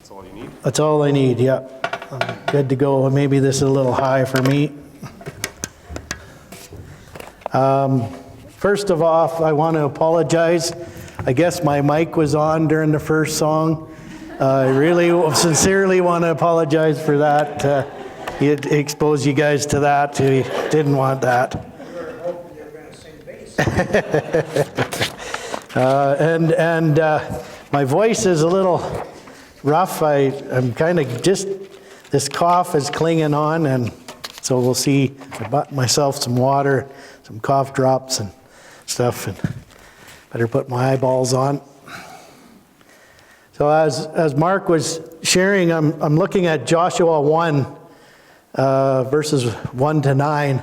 That's all you need? That's all I need, yeah. I'm good to go. Maybe this is a little high for me. First of all, I want to apologize. I guess my mic was on during the first song. I really sincerely want to apologize for that. It exposed you guys to that. We didn't want that. We were hoping you were going to sing bass. My voice is a little rough. I'm kind of just, this cough is clinging on, and so we'll see. I bought myself some water, some cough drops and stuff, and better put my eyeballs on. So as Mark was sharing, I'm looking at Joshua 1, verses 1 to 9.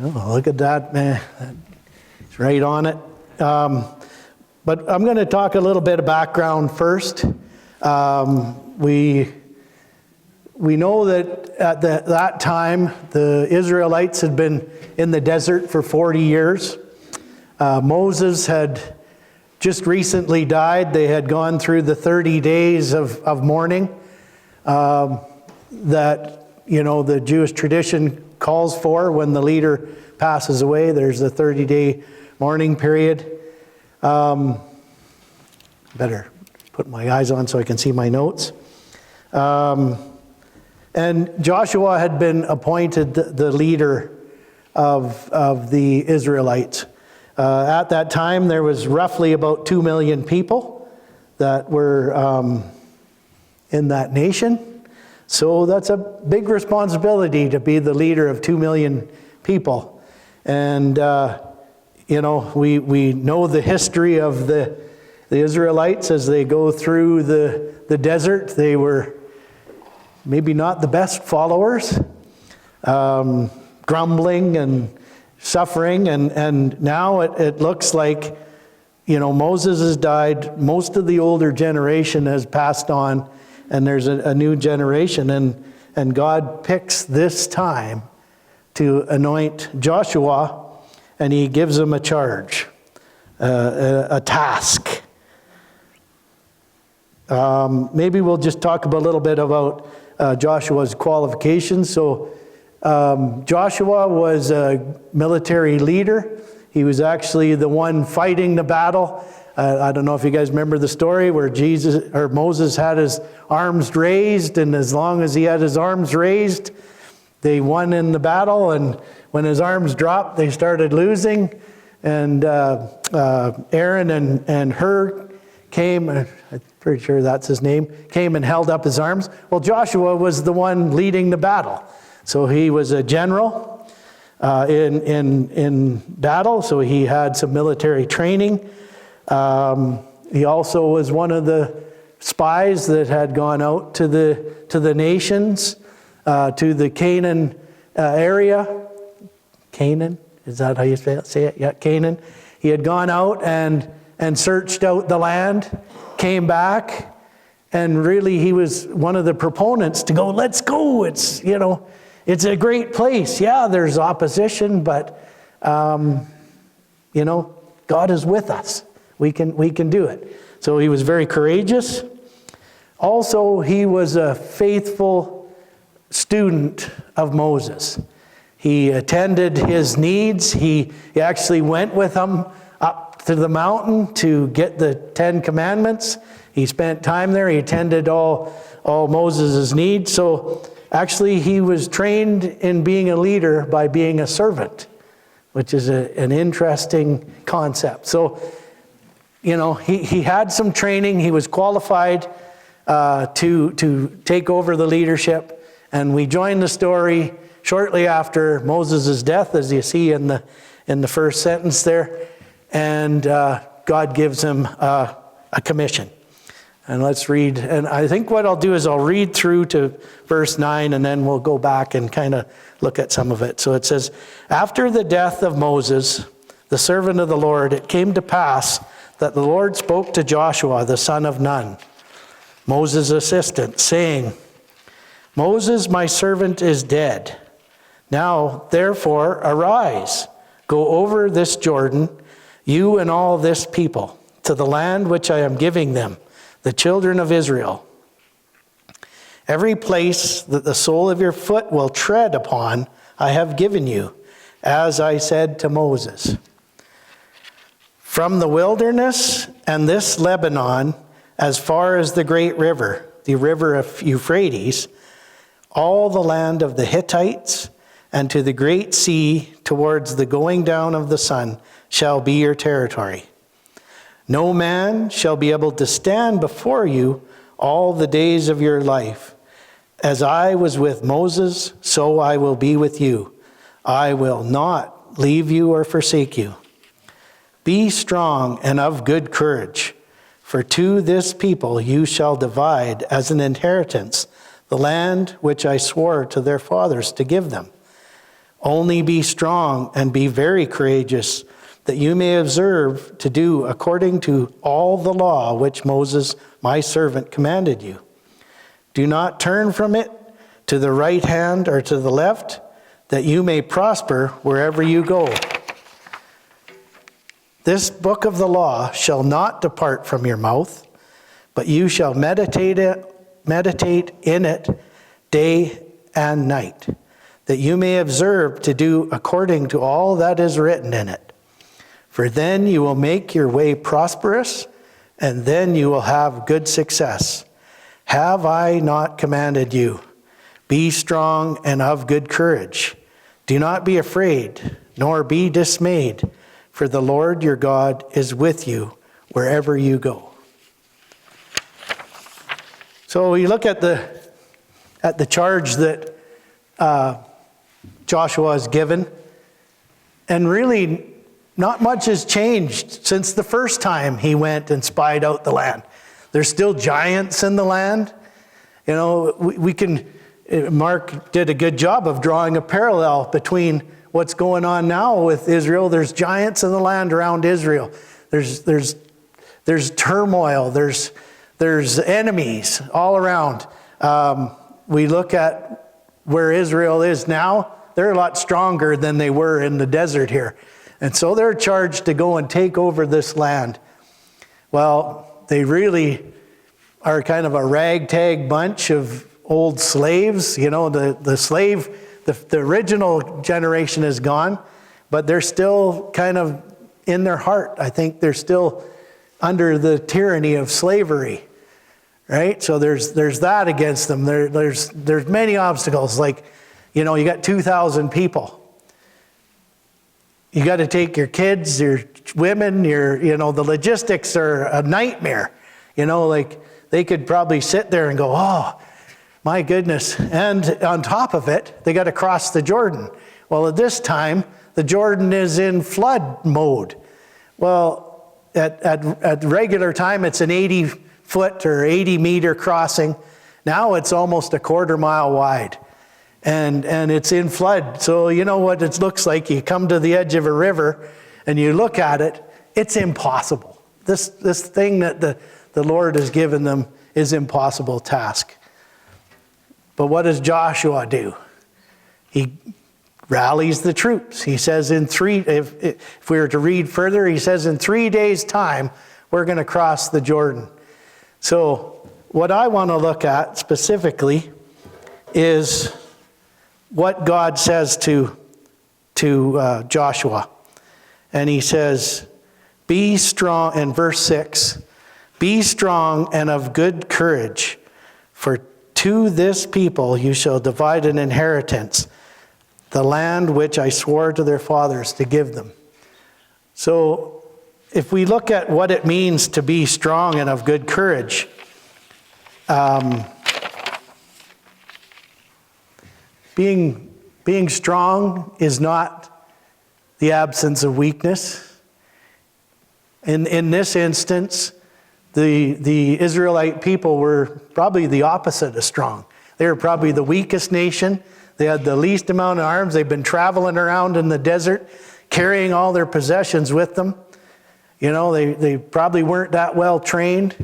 Oh, look at that, man. It's right on it. But I'm going to talk a little bit of background first. We know that at that time, the Israelites had been in the desert for 40 years. Moses had just recently died. They had gone through the 30 days of mourning that, the Jewish tradition calls for when the leader passes away. There's a 30-day mourning period. Better put my eyes on so I can see my notes. And Joshua had been appointed the leader of the Israelites. At that time, there was roughly about 2 million people that were in that nation. So that's a big responsibility to be the leader of 2 million people. And, we know the history of the Israelites as they go through the desert. They were maybe not the best followers, grumbling and suffering, and now it looks like, Moses has died, most of the older generation has passed on, and there's a new generation, and God picks this time to anoint Joshua, and he gives him a charge, a task. Maybe we'll just talk a little bit about Joshua's qualifications. So Joshua was a military leader. He was actually the one fighting the battle. I don't know if you guys remember the story where Moses had his arms raised, and as long as he had his arms raised, they won in the battle. And when his arms dropped, they started losing. And Aaron and Hur came, I'm pretty sure that's his name, came and held up his arms. Well, Joshua was the one leading the battle. So he was a general in battle, so he had some military training. He also was one of the spies that had gone out to the nations, to the Canaan area. Canaan, is that how you say it? Yeah, Canaan. He had gone out and searched out the land, came back, and really he was one of the proponents to go, let's go, it's a great place. Yeah, there's opposition, but God is with us. We can do it. So he was very courageous. Also, he was a faithful student of Moses. He attended his needs. He actually went with him up to the mountain to get the 10 Commandments. He spent time there. He attended all Moses' needs. So actually, he was trained in being a leader by being a servant, which is an interesting concept. So, he had some training. He was qualified to take over the leadership. And we join the story shortly after Moses' death, as you see in the first sentence there. And God gives him a commission. And let's read. And I think what I'll do is I'll read through to verse 9, and then we'll go back and kind of look at some of it. So it says, after the death of Moses, the servant of the Lord, it came to pass that the Lord spoke to Joshua, the son of Nun, Moses' assistant, saying, Moses, my servant, is dead. Now, therefore, arise, go over this Jordan, you and all this people, to the land which I am giving them, the children of Israel. Every place that the sole of your foot will tread upon, I have given you, as I said to Moses. From the wilderness and this Lebanon, as far as the great river, the river of Euphrates, all the land of the Hittites, and to the great sea towards the going down of the sun shall be your territory. No man shall be able to stand before you all the days of your life. As I was with Moses, so I will be with you. I will not leave you or forsake you. Be strong and of good courage, for to this people you shall divide as an inheritance the land which I swore to their fathers to give them. Only be strong and be very courageous, that you may observe to do according to all the law which Moses, my servant, commanded you. Do not turn from it to the right hand or to the left, that you may prosper wherever you go. This book of the law shall not depart from your mouth, but you shall meditate in it day and night, that you may observe to do according to all that is written in it. For then you will make your way prosperous, and then you will have good success. Have I not commanded you? Be strong and of good courage. Do not be afraid, nor be dismayed, for the Lord your God is with you wherever you go. So we look at the charge that Joshua is given, and really not much has changed since the first time he went and spied out the land. There's still giants in the land. You know, Mark did a good job of drawing a parallel between what's going on now with Israel. There's giants in the land around Israel. There's turmoil. There's enemies all around. We look at where Israel is now. They're a lot stronger than they were in the desert here. And so they're charged to go and take over this land. Well, they really are kind of a ragtag bunch of old slaves. You know, the original generation is gone, but they're still kind of in their heart. I think they're still under the tyranny of slavery, right? So there's that against them. There's many obstacles. Like, you know, you got 2,000 people. You got to take your kids, your women, the logistics are a nightmare. You know, like they could probably sit there and go, oh, my goodness. And on top of it, they got to cross the Jordan. Well, at this time, the Jordan is in flood mode. Well, at regular time, it's an 80-foot or 80-meter crossing. Now it's almost a quarter mile wide. And it's in flood. So you know what it looks like. You come to the edge of a river and you look at it, it's impossible. This thing that the Lord has given them is impossible task. But what does Joshua do? He rallies the troops. He says if we were to read further, he says in 3 days' time, we're going to cross the Jordan. So what I want to look at specifically is what God says to Joshua. And he says, be strong, in verse 6, be strong and of good courage, for to this people you shall divide an inheritance, the land which I swore to their fathers to give them. So if we look at what it means to be strong and of good courage, being strong is not the absence of weakness. In this instance, the Israelite people were probably the opposite of strong. They were probably the weakest nation. They had the least amount of arms. They've been traveling around in the desert, carrying all their possessions with them. You know, they probably weren't that well trained.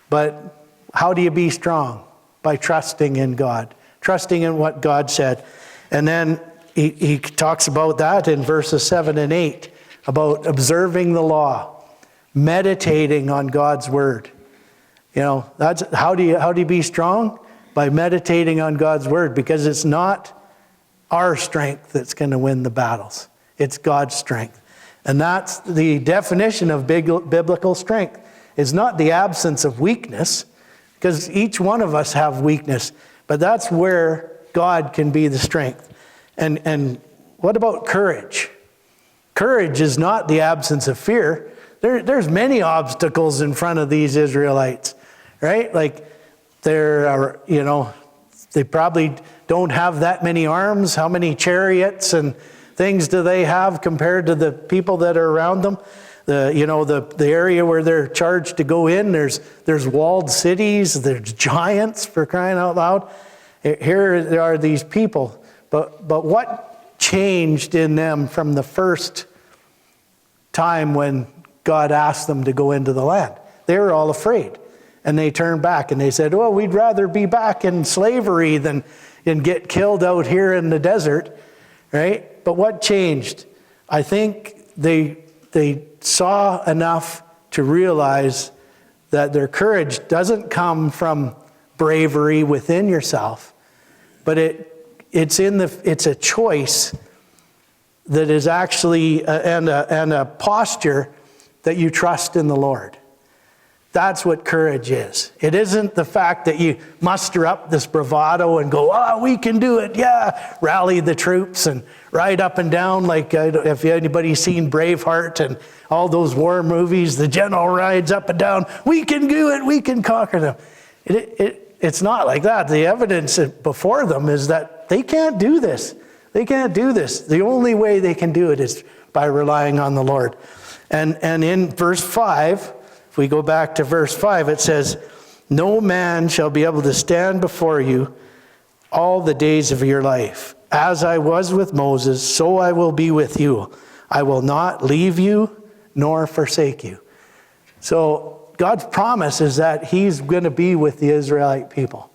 But how do you be strong? By trusting in God, trusting in what God said. And then he talks about that in verses 7 and 8, about observing the law, meditating on God's word. You know, that's how do you be strong? by meditating on God's word, because it's not our strength that's going to win the battles. It's God's strength. And that's the definition of biblical strength. It's not the absence of weakness, because each one of us have weakness, but that's where God can be the strength. And what about courage? Courage is not the absence of fear. There's many obstacles in front of these Israelites, right? Like they probably don't have that many arms. How many chariots and things do they have compared to the people that are around them? The area where they're charged to go in, there's walled cities, there's giants, for crying out loud. Here there are these people. But what changed in them from the first time when God asked them to go into the land? They were all afraid. And they turned back and they said, "Oh, we'd rather be back in slavery than get killed out here in the desert," right? But what changed? I think they saw enough to realize that their courage doesn't come from bravery within yourself, but it's a choice that is actually and a posture that you trust in the Lord. That's what courage is. It isn't the fact that you muster up this bravado and go, "Oh, we can do it, yeah," rally the troops and ride up and down like if anybody's seen Braveheart and all those war movies, the general rides up and down, "We can do it, we can conquer them." It's not like that. The evidence before them is that they can't do this. They can't do this. The only way they can do it is by relying on the Lord. And in verse 5, if we go back to verse 5, it says, "No man shall be able to stand before you all the days of your life. As I was with Moses, so I will be with you. I will not leave you nor forsake you." So God's promise is that he's going to be with the Israelite people.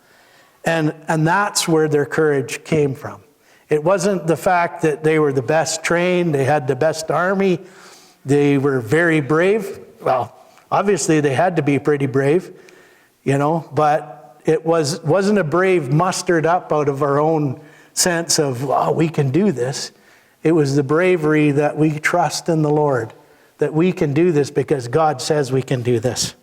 And that's where their courage came from. It wasn't the fact that they were the best trained, they had the best army, they were very brave. Well, obviously they had to be pretty brave, but it wasn't a brave mustered up out of our own sense of, "Oh, we can do this." It was the bravery that we trust in the Lord, that we can do this because God says we can do this.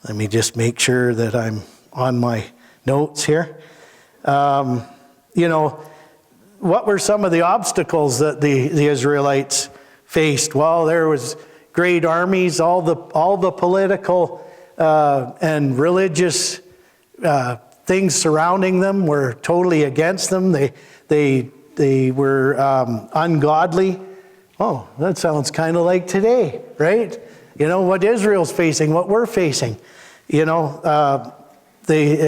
Let me just make sure that I'm on my notes here. What were some of the obstacles that the Israelites faced? Well, there was great armies, all the political and religious things surrounding them were totally against them. They were ungodly. Oh, that sounds kind of like today, right? What Israel's facing, what we're facing. They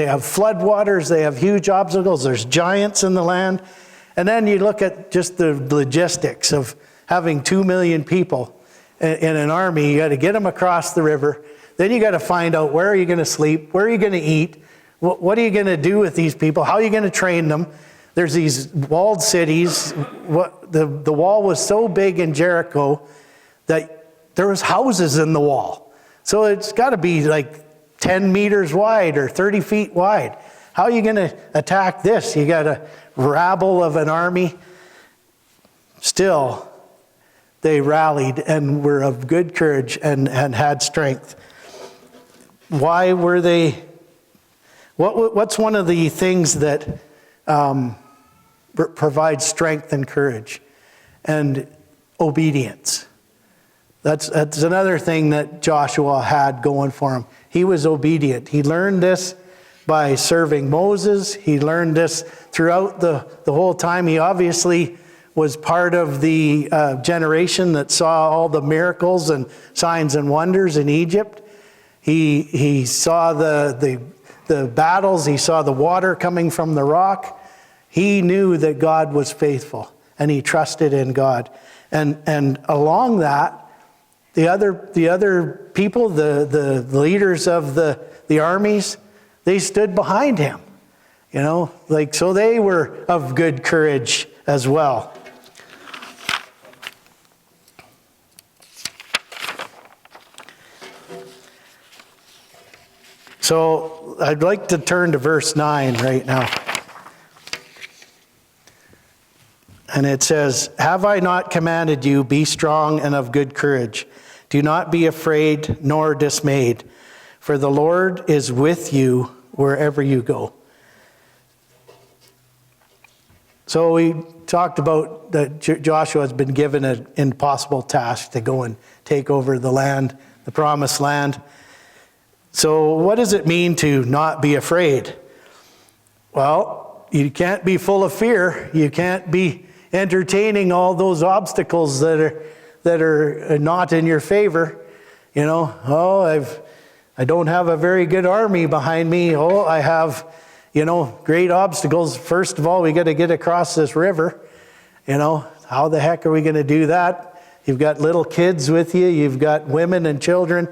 have floodwaters, they have huge obstacles, there's giants in the land. And then you look at just the logistics of having 2 million people in an army. You got to get them across the river. Then you got to find out, where are you going to sleep? Where are you going to eat? What are you going to do with these people? How are you going to train them? There's these walled cities. The wall was so big in Jericho that there was houses in the wall. So it's got to be like 10 meters wide or 30 feet wide. How are you going to attack this? You got a rabble of an army. Still, they rallied and were of good courage and had strength. Why were they? What's one of the things that provides strength and courage? And obedience. That's another thing that Joshua had going for him. He was obedient. He learned this by serving Moses. He learned this throughout the whole time. He obviously was part of the generation that saw all the miracles and signs and wonders in Egypt. He saw the battles. He saw the water coming from the rock. He knew that God was faithful, and he trusted in God. And along that, the other people, the leaders of the armies, they stood behind him. So they were of good courage as well. So I'd like to turn to verse 9 right now. And it says, "Have I not commanded you, be strong and of good courage? Do not be afraid nor dismayed, for the Lord is with you wherever you go." So we talked about that Joshua has been given an impossible task to go and take over the land, the promised land. So what does it mean to not be afraid? Well, you can't be full of fear. You can't be entertaining all those obstacles that are not in your favor. You know, I don't have a very good army behind me. Oh, I have, great obstacles. First of all, we got to get across this river. How the heck are we going to do that? You've got little kids with you. You've got women and children.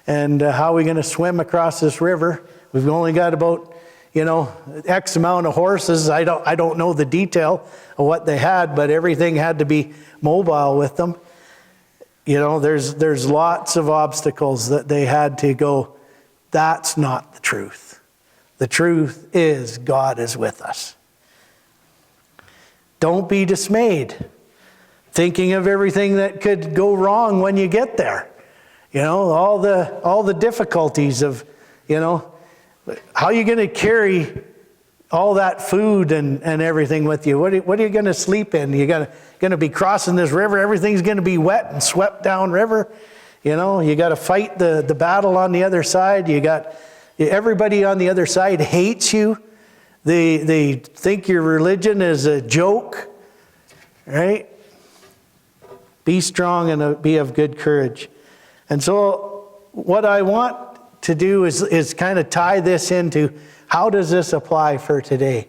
And how are we going to swim across this river? We've only got about, X amount of horses. I don't know the detail of what they had, but everything had to be mobile with them. There's lots of obstacles that they had to go. That's not the truth. The truth is God is with us. Don't be dismayed, thinking of everything that could go wrong when you get there. All the difficulties of, how are you going to carry all that food and everything with you? What are you going to sleep in? You're going to be crossing this river. Everything's going to be wet and swept down river. You got to fight the battle on the other side. Everybody on the other side hates you. They think your religion is a joke, right? Be strong and be of good courage. And so what I want to do is kind of tie this into, how does this apply for today?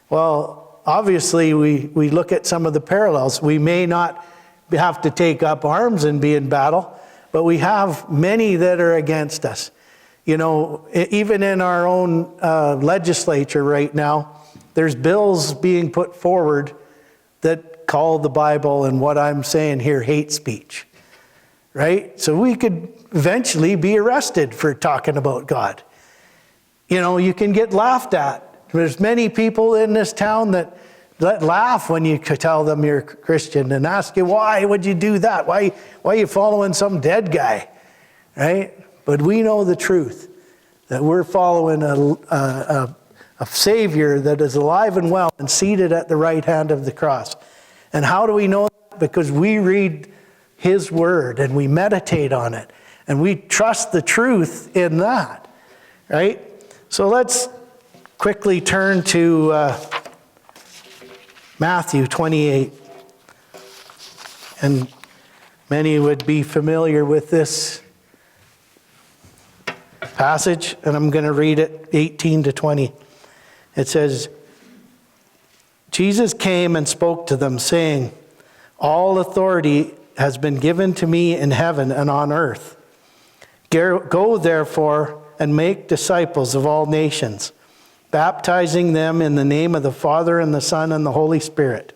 Well, obviously we look at some of the parallels. We may not have to take up arms and be in battle, but we have many that are against us. Even in our own legislature right now, there's bills being put forward that call the Bible and what I'm saying here hate speech. Right? So we could eventually be arrested for talking about God. You can get laughed at. There's many people in this town that laugh when you tell them you're Christian and ask you, why would you do that? Why are you following some dead guy? Right? But we know the truth, that we're following a Savior that is alive and well and seated at the right hand of the cross. And how do we know that? Because we read His Word and we meditate on it and we trust the truth in that, right? So let's quickly turn to Matthew 28. And many would be familiar with this passage, and I'm going to read it 18 to 20. It says, "Jesus came and spoke to them, saying, 'All authority has been given to me in heaven and on earth. Go therefore and make disciples of all nations, baptizing them in the name of the Father and the Son and the Holy Spirit,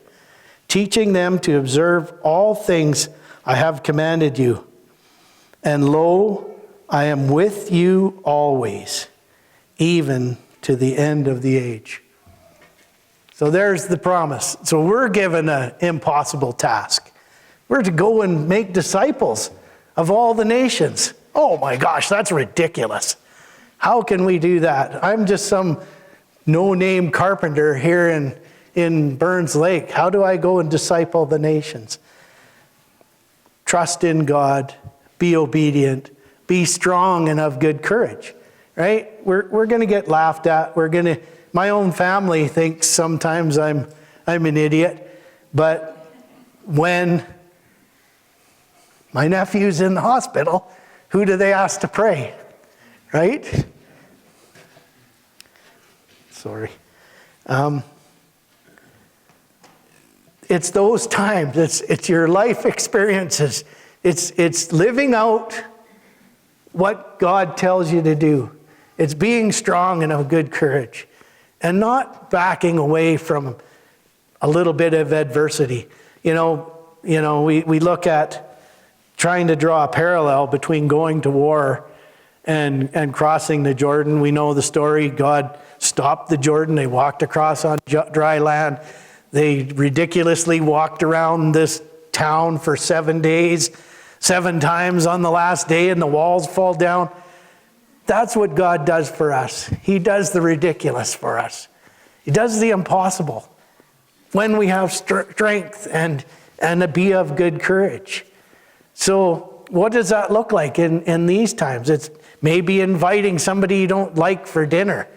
teaching them to observe all things I have commanded you. And lo, I am with you always, even to the end of the age.'" So there's the promise. So we're given an impossible task. We're to go and make disciples of all the nations. Oh my gosh, that's ridiculous. How can we do that? I'm just some no-name carpenter here in Burns Lake. How do I go and disciple the nations? Trust in God, be obedient, be strong and of good courage, right? We're going to get laughed at. My own family thinks sometimes I'm an idiot, but when my nephew's in the hospital, who do they ask to pray? Right? Sorry. It's those times. It's your life experiences. It's living out what God tells you to do. It's being strong and of good courage, and not backing away from a little bit of adversity. We look at trying to draw a parallel between going to war and crossing the Jordan. We know the story. God stopped the Jordan. They walked across on dry land. They ridiculously walked around this town for 7 days, 7 times on the last day, and the walls fall down. That's what God does for us. He does the ridiculous for us. He does the impossible when we have strength and to be of good courage. So what does that look like in these times? It's maybe inviting somebody you don't like for dinner.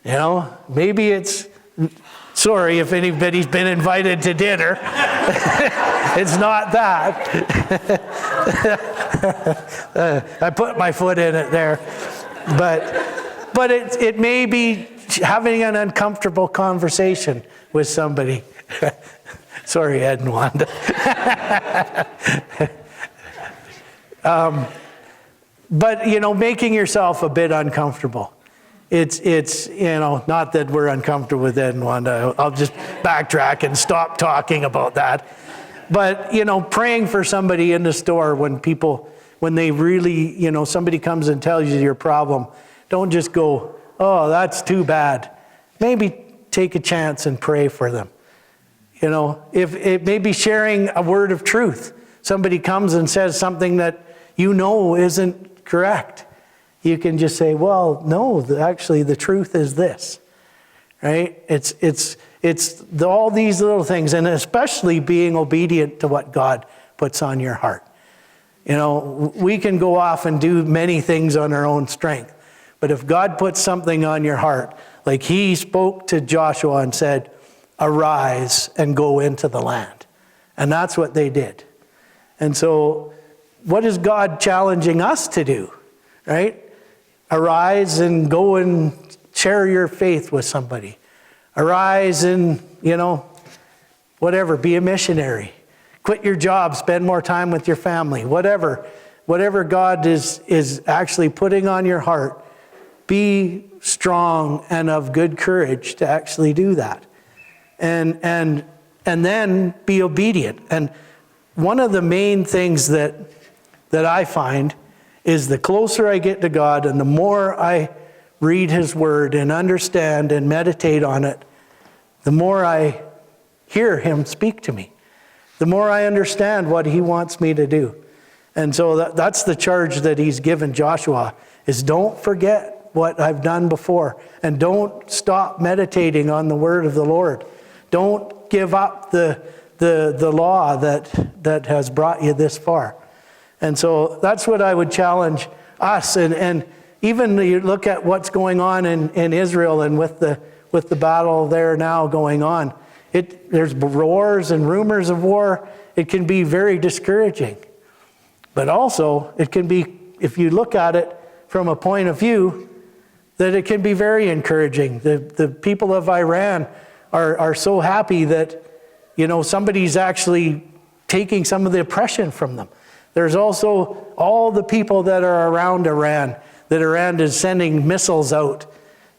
You know, maybe it's, sorry if anybody's been invited to dinner. It's not that. I put my foot in it there. But it may be having an uncomfortable conversation with somebody. Sorry, Ed and Wanda. But, you know, making yourself a bit uncomfortable. It's you know, not that we're uncomfortable with Ed and Wanda. I'll just backtrack and stop talking about that. But, you know, praying for somebody in the store when they really, you know, somebody comes and tells you your problem, don't just go, oh, that's too bad. Maybe take a chance and pray for them. You know, if it may be sharing a word of truth. Somebody comes and says something that you know isn't correct. You can just say, well, no, actually the truth is this, right? It's all these little things, and especially being obedient to what God puts on your heart. You know, we can go off and do many things on our own strength, but if God puts something on your heart, like he spoke to Joshua and said, arise and go into the land. And that's what they did. And so what is God challenging us to do, right? Arise and go and share your faith with somebody. Arise and, you know, whatever, be a missionary. Quit your job, spend more time with your family, whatever God is actually putting on your heart, be strong and of good courage to actually do that. And then be obedient. And one of the main things that I find is the closer I get to God and the more I read his word and understand and meditate on it, the more I hear him speak to me. The more I understand what he wants me to do. And so that's the charge that he's given Joshua, is don't forget what I've done before. And don't stop meditating on the word of the Lord. Don't give up the law that has brought you this far. And so that's what I would challenge us. And even you look at what's going on in Israel and with the battle there now going on. There's wars and rumors of war. It can be very discouraging. But also, it can be, if you look at it from a point of view, that it can be very encouraging. The people of Iran are so happy that, you know, somebody's actually taking some of the oppression from them. There's also all the people that are around Iran, that Iran is sending missiles out.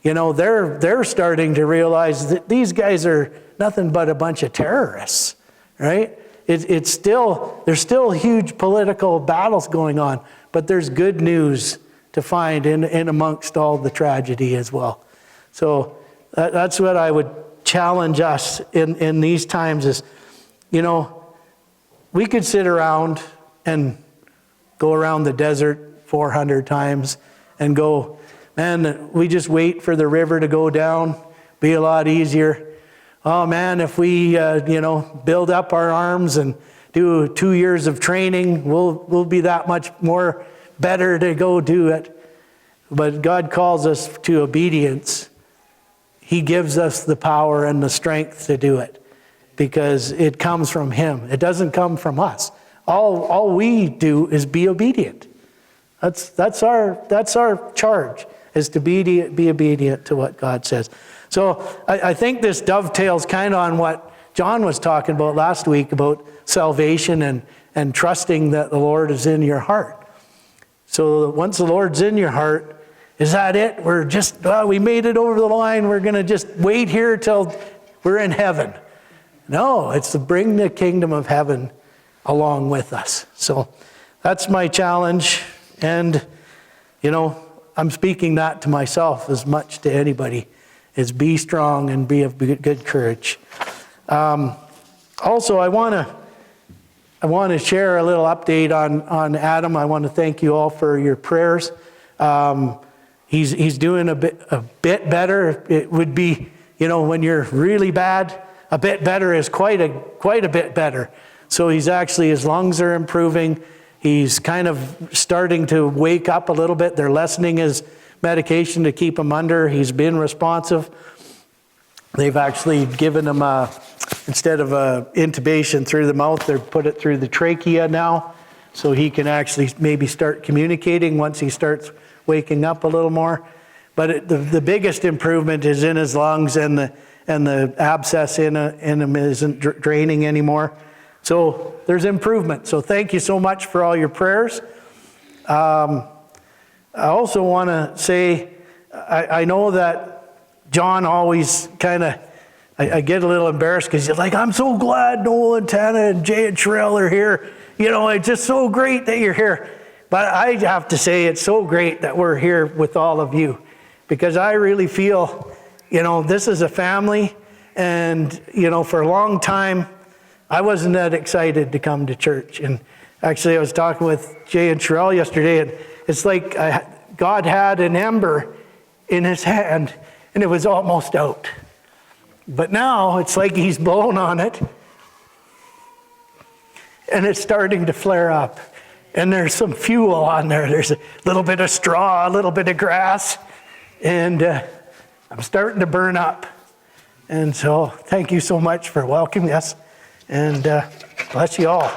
You know, they're starting to realize that these guys are nothing but a bunch of terrorists, right? There's still huge political battles going on, but there's good news to find in amongst all the tragedy as well. So that's what I would challenge us in these times is, you know, we could sit around and go around the desert 400 times and go, man, we just wait for the river to go down, be a lot easier. Oh man, if we, build up our arms and do 2 years of training, we'll be that much more better to go do it. But God calls us to obedience. He gives us the power and the strength to do it because it comes from him. It doesn't come from us. All we do is be obedient. That's our charge, is to be obedient to what God says. So I think this dovetails kind of on what John was talking about last week about salvation and trusting that the Lord is in your heart. So once the Lord's in your heart, is that it? We made it over the line. We're going to just wait here till we're in heaven. No, it's to bring the kingdom of heaven along with us. So that's my challenge. And you know, I'm speaking that to myself as much to anybody, is be strong and be of good courage. Also, I want to share a little update on Adam. I want to thank you all for your prayers. He's doing a bit better. It would be, you know, when you're really bad, a bit better is quite a bit better. So he's actually, his lungs are improving. He's kind of starting to wake up a little bit. They're lessening his medication to keep him under. He's been responsive. They've actually given him instead of a intubation through the mouth, they've put it through the trachea now, so he can actually maybe start communicating once he starts waking up a little more. But the biggest improvement is in his lungs, and the abscess in him isn't draining anymore. So there's improvement. So thank you so much for all your prayers. I also want to say, I know that John always kind of, I get a little embarrassed because he's like, I'm so glad Noel and Tana and Jay and Sherelle are here. You know, it's just so great that you're here. But I have to say it's so great that we're here with all of you, because I really feel, you know, this is a family. And, you know, for a long time, I wasn't that excited to come to church. And actually, I was talking with Jay and Sherelle yesterday, and it's like God had an ember in his hand, and it was almost out. But now it's like he's blown on it, and it's starting to flare up. And there's some fuel on there. There's a little bit of straw, a little bit of grass, and I'm starting to burn up. And so thank you so much for welcoming us, and bless you all.